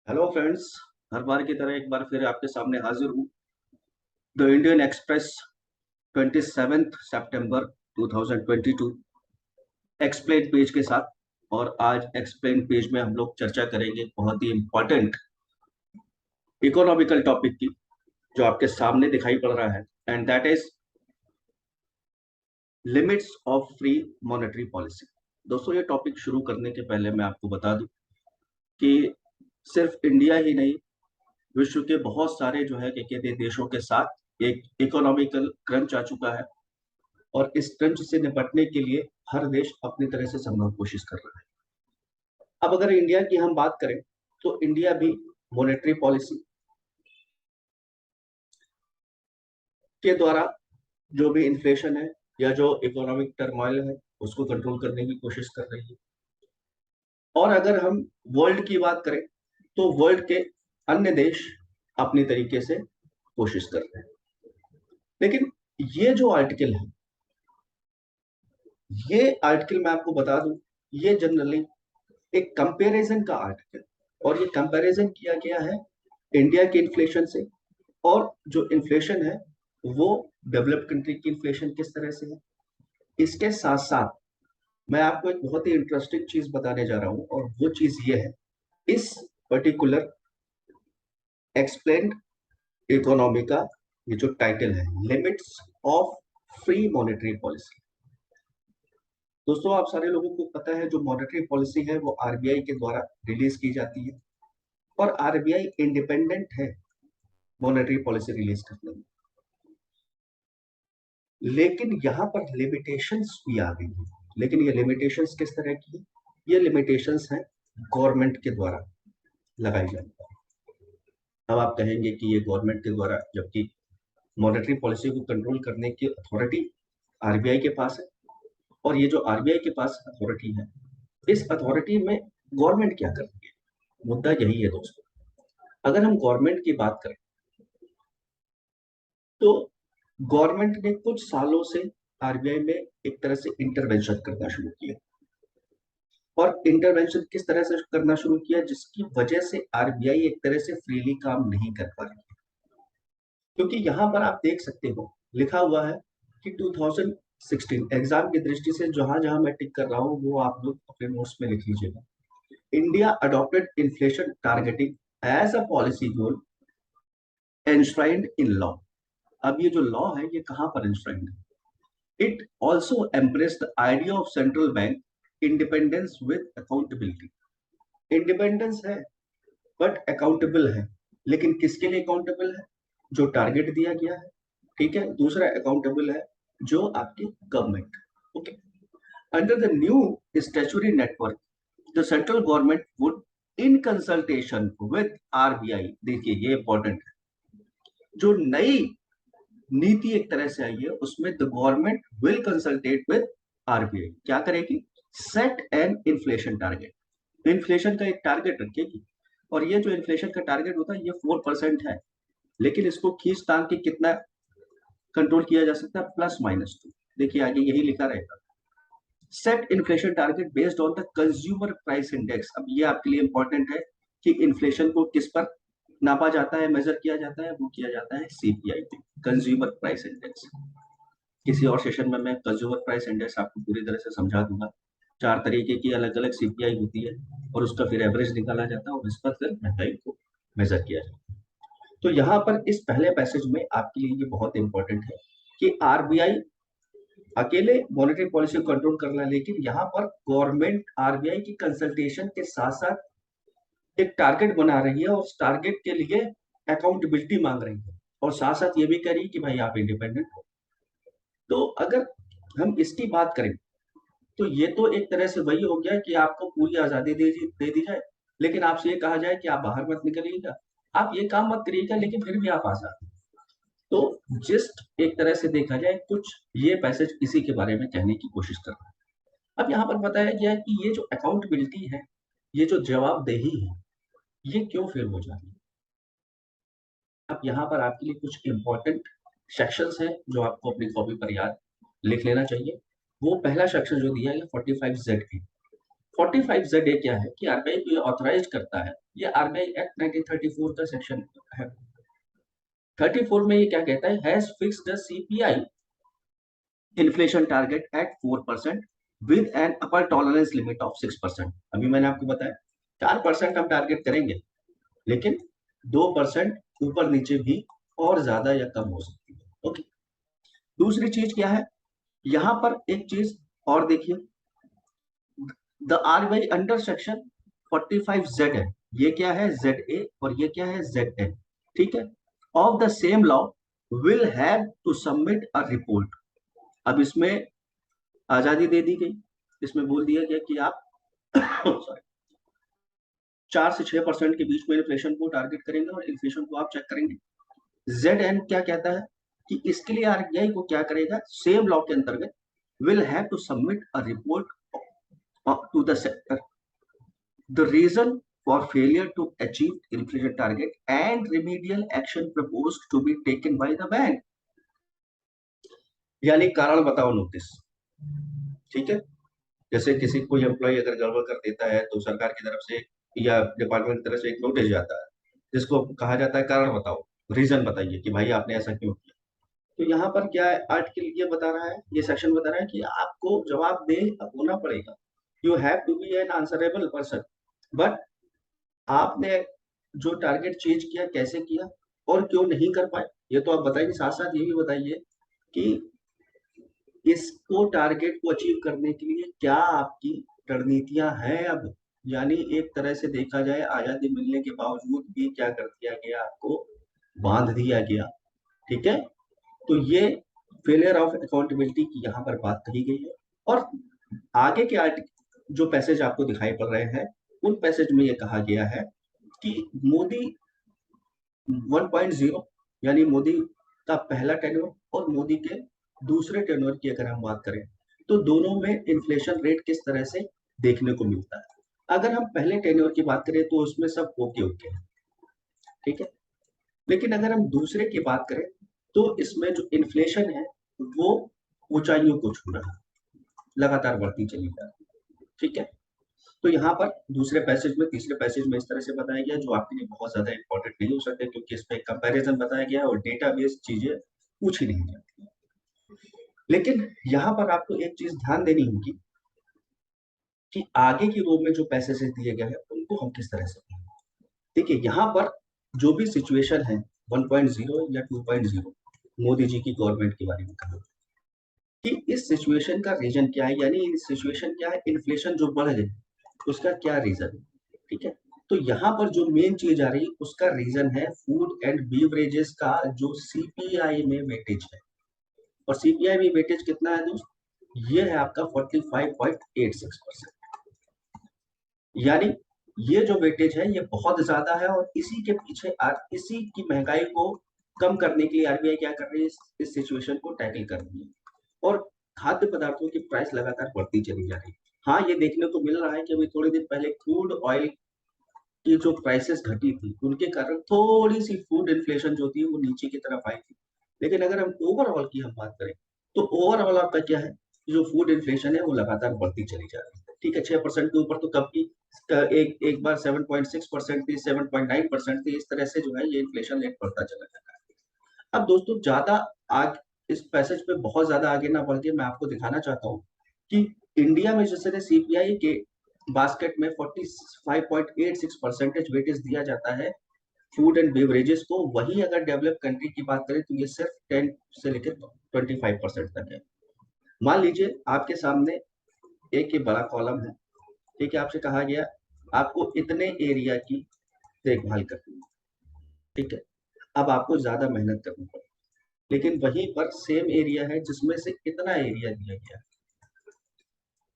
Hello friends. हर बार की तरह एक बार फिर आपके सामने हाजिर हूँ the Indian express 27 September 2022 explain page के साथ। और आज एक्सप्लेन पेज में हम लोग चर्चा करेंगे बहुत ही इम्पोर्टेंट इकोनॉमिकल टॉपिक की, जो आपके सामने दिखाई पड़ रहा है, and that is limits of free monetary policy. दोस्तों, ये टॉपिक शुरू करने के पहले मैं आपको बता दूं कि सिर्फ इंडिया ही नहीं, विश्व के बहुत सारे जो है क्या कहते हैं देशों के साथ एक इकोनॉमिकल क्रंच आ चुका है। और इस क्रंच से निपटने के लिए हर देश अपनी तरह से संभव कोशिश कर रहा है। अब अगर इंडिया की हम बात करें तो इंडिया भी मॉनेटरी पॉलिसी के द्वारा जो भी इन्फ्लेशन है या जो इकोनॉमिक टर्मोइल है उसको कंट्रोल करने की कोशिश कर रही है। और अगर हम वर्ल्ड की बात करें तो वर्ल्ड के अन्य देश अपनी तरीके से कोशिश कर रहे हैं। लेकिन ये जो आर्टिकल है, ये आर्टिकल मैं आपको बता दूं, ये जनरली एक कंपैरिजन का आर्टिकल, और ये कंपैरिजन किया गया है इंडिया के इन्फ्लेशन से। और जो इन्फ्लेशन है वो डेवलप्ड कंट्री की इन्फ्लेशन किस तरह से है। इसके साथ साथ मैं आपको एक बहुत ही इंटरेस्टिंग चीज बताने जा रहा हूं, और वो चीज ये है, इस पर्टिकुलर एक्सप्लेन्ड इकोनॉमी का ये जो टाइटल है, limits of free monetary policy. दोस्तों, आप सारे लोगों को पता है जो मॉनेटरी पॉलिसी है वो आरबीआई के द्वारा रिलीज की जाती है, और आरबीआई इंडिपेंडेंट है मॉनेटरी पॉलिसी रिलीज करने में। लेकिन यहाँ पर लिमिटेशंस भी आ गई हैं। लेकिन ये लिमिटेशंस किस तरह की है? ये लिमिटेशंस हैं गवर्नमेंट के द्वारा लगाई जाने वाली। अब आप कहेंगे कि ये गवर्नमेंट के द्वारा, जबकि मॉनेटरी पॉलिसी को कंट्रोल करने की अथॉरिटी आरबीआई के पास है। और ये जो आरबीआई के पास अथॉरिटी है, इस अथॉरिटी में गवर्नमेंट क्या कर रही है, मुद्दा यही है दोस्तों। अगर हम गवर्नमेंट की बात करें तो गवर्नमेंट ने कुछ सालों से आरबीआई में एक तरह से इंटरवेंशन करना शुरू किया। और इंटरवेंशन किस तरह से करना शुरू किया, जिसकी वजह से आरबीआई एक तरह से फ्रीली काम नहीं कर पा रही है। क्योंकि यहां पर आप देख सकते हो लिखा हुआ है कि 2016 एग्जाम की दृष्टि से जहां जहां मैं टिक कर रहा हूं वो आप लोग अपने नोट्स में लिख लीजिएगा। India adopted inflation targeting as a policy goal enshrined in law. अब ये जो लॉ है ये कहां पर एनश्राइंड है? It also embrace the idea of central bank independence with accountability. Independence है बट अकाउंटेबल है। लेकिन किसके लिए अकाउंटेबल है? जो टारगेट दिया गया है, ठीक है। दूसरा अकाउंटेबल है जो आपकी government, okay. Under the new statutory network the central government would in consultation with RBI, देखिए ये इंपॉर्टेंट है, जो नई नीति एक तरह से आई है उसमें the government will consultate with RBI. क्या करेगी? Set an inflation target. Inflation का एक टारगेट रखेगी। और ये जो इन्फ्लेशन का टारगेट होता है ये 4% है। लेकिन इसको खींच तान के कितना कंट्रोल किया जा सकता है? +-2। देखिए आगे यही लिखा रहेगा, set inflation target based on the consumer price index. अब ये आपके लिए इंपॉर्टेंट है कि इन्फ्लेशन को किस पर नापा जाता है, मेजर किया जाता है, वो किया जाता है सीपीआई पे, कंज्यूमर प्राइस इंडेक्स। किसी और सेशन में मैं कंज्यूमर प्राइस इंडेक्स आपको पूरी तरह से समझा दूंगा। 4 तरीके की अलग अलग सीपीआई होती है, और उसका फिर एवरेज निकाला जाता है और इस पर फिर महंगाई को मेजर किया जाता है। तो यहाँ पर इस पहले पैसेज में आपके लिए ये बहुत इंपॉर्टेंट है कि आरबीआई अकेले मॉनेटरी पॉलिसी को कंट्रोल करना है, लेकिन यहाँ पर गवर्नमेंट आरबीआई की कंसल्टेशन के साथ साथ एक टारगेट बना रही है, और उस टारगेट के लिए अकाउंटेबिलिटी मांग रही है, और साथ साथ ये भी कह रही है कि भाई आप इंडिपेंडेंट हो। तो अगर हम इसकी बात करें तो ये तो एक तरह से वही हो गया कि आपको पूरी आजादी दे दी जाए, लेकिन आपसे ये कहा जाए कि आप बाहर मत निकलिएगा, आप ये काम मत करिएगा, लेकिन फिर भी आप आजाद हैं। तो जस्ट एक तरह से देखा जाए कुछ ये पैसेज इसी के बारे में कहने की कोशिश कर रहा है। अब यहाँ पर बताया गया है कि ये जो अकाउंटेबिलिटी है, ये जो जवाबदेही है, ये क्यों फेल हो जाती है। अब यहाँ पर आपके लिए कुछ इंपॉर्टेंट सेक्शंस हैं जो आपको अपनी कॉपी पर याद लिख लेना चाहिए। वो पहला सेक्शन जो दिया है 45Z की, 45Z क्या है कि आरबीआई को ये ऑथराइज करता है, ये आरबीआई एक्ट 1934 का सेक्शन है। 34 में ये क्या कहता है, has fixed the CPI inflation target at 4% with an upper tolerance limit of 6%। अभी मैंने आपको बताया 4% हम टारगेट करेंगे, लेकिन 2% ऊपर नीचे भी और ज्यादा या कम हो सकती है। ओके, दूसरी चीज क्या है, यहां पर एक चीज और देखिए, the RBI under section 45Z है, ये क्या है ZA और ये क्या है ZN, ठीक है, of the same law will have to submit a report. अब इसमें आजादी दे दी गई, इसमें बोल दिया गया कि आप सॉरी 4 से 6% के बीच में इन्फ्लेशन को टारगेट करेंगे और इन्फ्लेशन को आप चेक करेंगे। ZN क्या कहता है कि इसके लिए आरबीआई को क्या करेगा, सेम लॉ के अंतर्गत will have to submit a report to the sector the reason for failure to achieve inflation target and remedial action proposed to be taken by the bank। यानी कारण बताओ नोटिस, ठीक है, जैसे किसी कोई एम्प्लॉय अगर गड़बड़ कर देता है तो सरकार की तरफ से या डिपार्टमेंट की तरफ से एक नोटिस जाता है, जिसको कहा जाता है कारण बताओ, रीजन बताइए कि भाई आपने ऐसा क्यों किया। तो यहाँ पर क्या है, आर्टिकल ये बता रहा है, ये सेक्शन बता रहा है कि आपको जवाबदेह होना पड़ेगा, you have to be an answerable person, but आपने जो टारगेट चेंज किया कैसे किया और क्यों नहीं कर पाए, ये तो आप बताइए। साथ साथ ये भी बताइए कि इसको टारगेट को अचीव करने के लिए क्या आपकी रणनीतियां हैं अब। यानी एक तरह से देखा जाए आजादी मिलने के बावजूद भी क्या कर दिया गया, आपको बांध दिया गया, ठीक है। तो ये फेलियर ऑफ अकाउंटेबिलिटी की यहाँ पर बात कही गई है। और आगे के आर्टिकल जो पैसेज आपको दिखाई पड़ रहे हैं, उन पैसेज में ये कहा गया है कि मोदी 1.0 यानी मोदी का पहला टेन्योर और मोदी के दूसरे टेन्योर की अगर हम बात करें तो दोनों में इन्फ्लेशन रेट किस तरह से देखने को मिलता है। अगर हम पहले टेन्योर की बात करें तो उसमें सब ओके ओके है, ठीक है, लेकिन अगर हम दूसरे की बात करें तो इसमें जो इन्फ्लेशन है वो ऊंचाइयों को छू रहा है, लगातार बढ़ती चली जा रही है, ठीक है। तो यहाँ पर दूसरे पैसेज में, तीसरे पैसेज में इस तरह से बताया गया, जो आपके लिए बहुत ज्यादा इंपॉर्टेंट नहीं हो सकते क्योंकि इस पे कंपैरिजन बताया गया है और डेटा बेस्ड चीजें पूछी नहीं जाती। लेकिन यहाँ पर आपको एक चीज ध्यान देनी होगी कि आगे की रो में जो पैसेज दिए गए हैं उनको हम किस तरह से पढ़ें। देखिए यहाँ पर जो भी सिचुएशन है 1.0 या 2.0, मोदी जी की गवर्नमेंट के बारे में कहा कि इस सिचुएशन का रीजन क्या है, यानी सिचुएशन क्या है, इन्फ्लेशन जो बढ़ गई उसका क्या रीजन है, ठीक है। तो यहाँ पर जो मेन चीज आ रही है उसका रीजन है फूड एंड बीवरेजेस का जो सीपीआई में वेटेज है, और सीपीआई में वेटेज कितना है दोस्त, ये है आपका 45.86%। यानी ये जो वेटेज है ये बहुत ज्यादा है और इसी के पीछे इसी की महंगाई को कम करने के लिए आरबीआई क्या कर रही है, इस सिचुएशन को टैकल कर रही है। और खाद्य पदार्थों की प्राइस लगातार बढ़ती चली जा रही है। हाँ, ये देखने को मिल रहा है कि अभी थोड़े दिन पहले क्रूड ऑयल की जो प्राइसेस घटी थी उनके कारण थोड़ी सी फूड इन्फ्लेशन जो थी वो नीचे की तरफ आई थी। लेकिन अगर हम ओवरऑल की हम बात करें तो ओवरऑल आपका क्या है, जो फूड इन्फ्लेशन है वो लगातार बढ़ती चली जा रही है, ठीक है। 6% के ऊपर तो कब की एक बार 7.6% थी, 7.9% थी, इस तरह से जो है ये इन्फ्लेशन रेट बढ़ता चला जा रहा है। अब दोस्तों ज्यादा आग इस पैसेज पे बहुत ज्यादा आगे ना बढ़ के मैं आपको दिखाना चाहता हूँ कि इंडिया में जिस तरह सीपीआई के बास्केट में 45.86% वेटेज दिया जाता है फूड एंड बेवरेजेस को, वही अगर डेवलप कंट्री की बात करें तो ये सिर्फ 10 से लेकर 25% तक है। मान लीजिए आपके सामने एक ये बड़ा कॉलम है, ठीक है, आपसे कहा गया आपको इतने एरिया की देखभाल करनी है, ठीक है। अब आपको ज्यादा मेहनत करनी पड़ेगी, लेकिन वहीं पर सेम एरिया है जिसमें से इतना एरिया दिया गया है,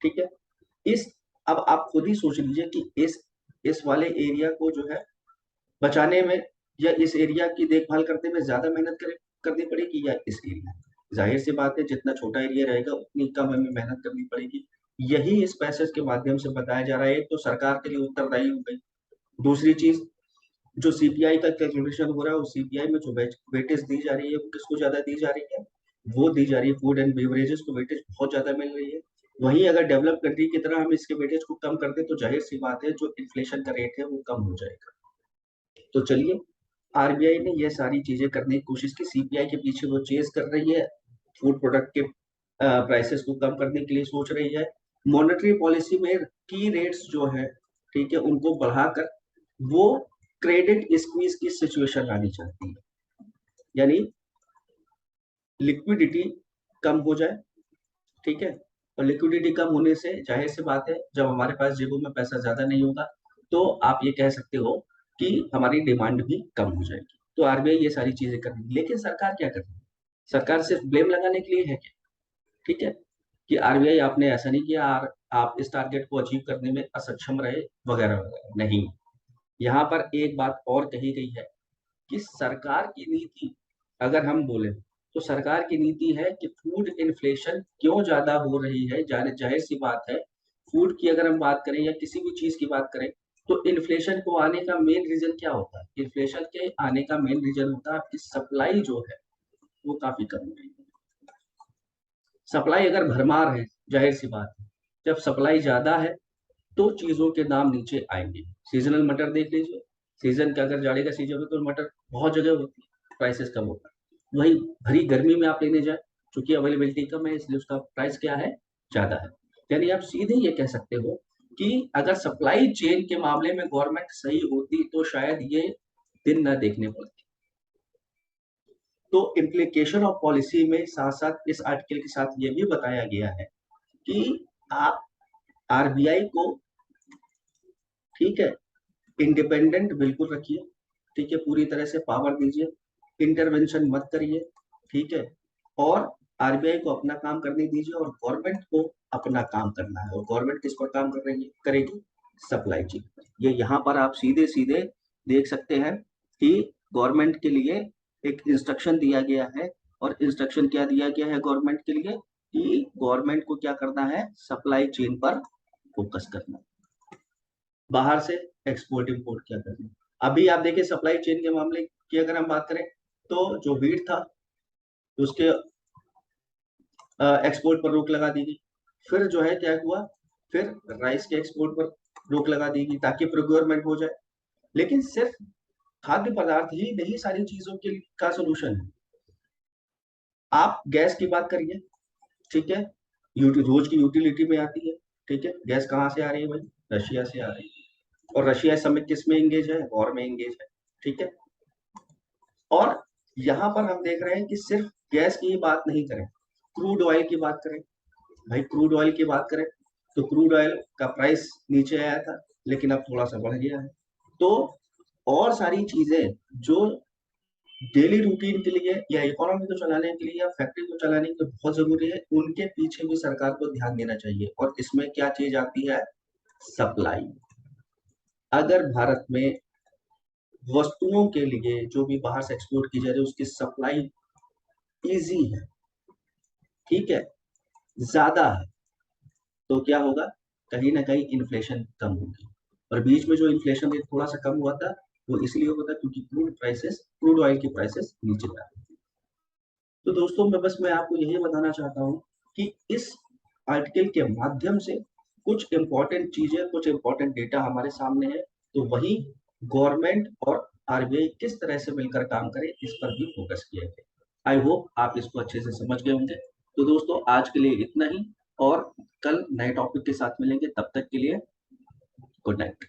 ठीक है। इस अब आप खुद ही सोच लीजिए कि इस वाले एरिया को जो है बचाने में या इस एरिया की देखभाल करने में ज्यादा मेहनत करनी पड़ेगी या इस एरिया। जाहिर सी बात है जितना छोटा एरिया रहेगा उतनी कम हमें मेहनत करनी पड़ेगी। यही इस पैसेज के माध्यम से बताया जा रहा है, तो सरकार के लिए उत्तरदायी हो गई। दूसरी चीज, जो सीपीआई का कैलकुलेशन हो रहा है, उस सीपीआई में जो वेटेज दी जा रही है वो किसको ज्यादा दी जा रही है, वो दी जा रही है फूड एंड बेवरेजेस को वेटेज बहुत ज्यादा मिल रही है। वहीं अगर डेवलप कंट्री की तरह हम इसके वेटेज को कम कर दें तो जाहिर सी बात है जो इन्फ्लेशन का रेट है वो कम हो जाएगा। तो चलिए, आरबीआई ने ये सारी चीजें करने की कोशिश की, सीपीआई के पीछे वो चेज कर रही है, फूड प्रोडक्ट के प्राइसेस को कम करने के लिए सोच रही है, मॉनेटरी पॉलिसी में की रेट्स जो है, ठीक है, उनको बढ़ाकर वो क्रेडिट स्क्वीज की सिचुएशन लानी चाहती है, यानी लिक्विडिटी कम हो जाए, ठीक है। और लिक्विडिटी कम होने से जाहिर सी बात है जब हमारे पास जेबों में पैसा ज्यादा नहीं होगा तो आप ये कह सकते हो कि हमारी डिमांड भी कम हो जाएगी। तो आरबीआई ये सारी चीजें कर रही है, लेकिन सरकार क्या कर रही है? सरकार सिर्फ ब्लेम लगाने के लिए है क्या? ठीक है, कि आरबीआई आपने ऐसा नहीं किया, आप इस टारगेट को अचीव करने में असक्षम रहे, वगैरह वगैरह, नहीं। यहाँ पर एक बात और कही गई है कि सरकार की नीति, अगर हम बोले तो सरकार की नीति है कि फूड इन्फ्लेशन क्यों ज्यादा हो रही है, जाहिर सी बात है, फूड की अगर हम बात करें या किसी भी चीज की बात करें तो इन्फ्लेशन को आने का मेन रीजन क्या होता है? इन्फ्लेशन के आने का मेन रीजन होता है आपकी सप्लाई जो है वो काफी कम हो रही है। सप्लाई अगर भरमार है, जाहिर सी बात है, जब सप्लाई ज्यादा है तो चीजों के दाम नीचे आएंगे। सीजनल मटर देख लीजिए, सीजन का अगर जाड़े का सीजन हो तो मटर बहुत जगह होती है, प्राइसेस कम होता है। वही भरी गर्मी में आप लेने जाए, चूंकि अवेलेबिलिटी कम है इसलिए उसका प्राइस क्या है, ज्यादा है। यानी आप सीधे ये कह सकते हो कि अगर सप्लाई चेन के मामले में गवर्नमेंट सही होती तो शायद ये दिन न देखने पड़ते। तो इम्प्लीकेशन ऑफ पॉलिसी में साथ साथ इस आर्टिकल के साथ ये भी बताया गया है कि आप आरबीआई को, ठीक है, इंडिपेंडेंट बिल्कुल रखिए, ठीक है, पूरी तरह से पावर दीजिए, इंटरवेंशन मत करिए, ठीक है, और आरबीआई को अपना काम करने दीजिए और गवर्नमेंट को अपना काम करना है। और गवर्नमेंट किस पर काम कर रही है, करेगी? सप्लाई चेन पर। ये यहाँ पर आप सीधे सीधे देख सकते हैं कि गवर्नमेंट के लिए एक इंस्ट्रक्शन दिया गया है। और इंस्ट्रक्शन क्या दिया गया है गवर्नमेंट के लिए? कि गवर्नमेंट को क्या करना है, सप्लाई चेन पर फोकस करना है, बाहर से एक्सपोर्ट इंपोर्ट क्या करना। अभी आप देखिए सप्लाई चेन के मामले की अगर हम बात करें तो जो वीट था उसके एक्सपोर्ट पर रोक लगा दी गई। फिर जो है क्या हुआ, फिर राइस के एक्सपोर्ट पर रोक लगा दी गई ताकि प्रोक्योरमेंट हो जाए। लेकिन सिर्फ खाद्य पदार्थ ही नहीं सारी चीजों के का सोल्यूशन है। आप गैस की बात करिए, ठीक है, रोज की यूटिलिटी में आती है, ठीक है, गैस कहाँ से आ रही है भाई? रशिया से आ रही है। और रशिया इस समय किस में एंगेज है? वॉर में एंगेज है, ठीक है। और यहाँ पर हम देख रहे हैं कि सिर्फ गैस की ही बात नहीं करें, क्रूड ऑयल की बात करें। भाई क्रूड ऑयल की बात करें तो क्रूड ऑयल का प्राइस नीचे आया था लेकिन अब थोड़ा सा बढ़ गया है। तो और सारी चीजें जो डेली रूटीन के लिए या इकोनॉमी को चलाने के लिए या फैक्ट्री को चलाने के लिए बहुत जरूरी है, उनके पीछे भी सरकार को ध्यान देना चाहिए। और इसमें क्या चीज आती है? सप्लाई। अगर भारत में वस्तुओं के लिए जो भी बाहर से एक्सपोर्ट की जा रही है उसकी सप्लाई इजी है, ठीक है, ज्यादा है, तो क्या होगा? कहीं ना कहीं इन्फ्लेशन कम होगी। और बीच में जो इन्फ्लेशन रेट थोड़ा सा कम हुआ था वो इसलिए हुआ था क्योंकि क्रूड ऑयल की प्राइसेस नीचे जा रही थी। तो दोस्तों मैं आपको यही बताना चाहता हूँ कि इस आर्टिकल के माध्यम से कुछ इंपॉर्टेंट चीजें, कुछ इंपॉर्टेंट डेटा हमारे सामने है। तो वही गवर्नमेंट और आरबीआई किस तरह से मिलकर काम करे इस पर भी फोकस किया गया। आई होप आप इसको अच्छे से समझ गए होंगे। तो दोस्तों आज के लिए इतना ही, और कल नए टॉपिक के साथ मिलेंगे, तब तक के लिए गुड नाइट।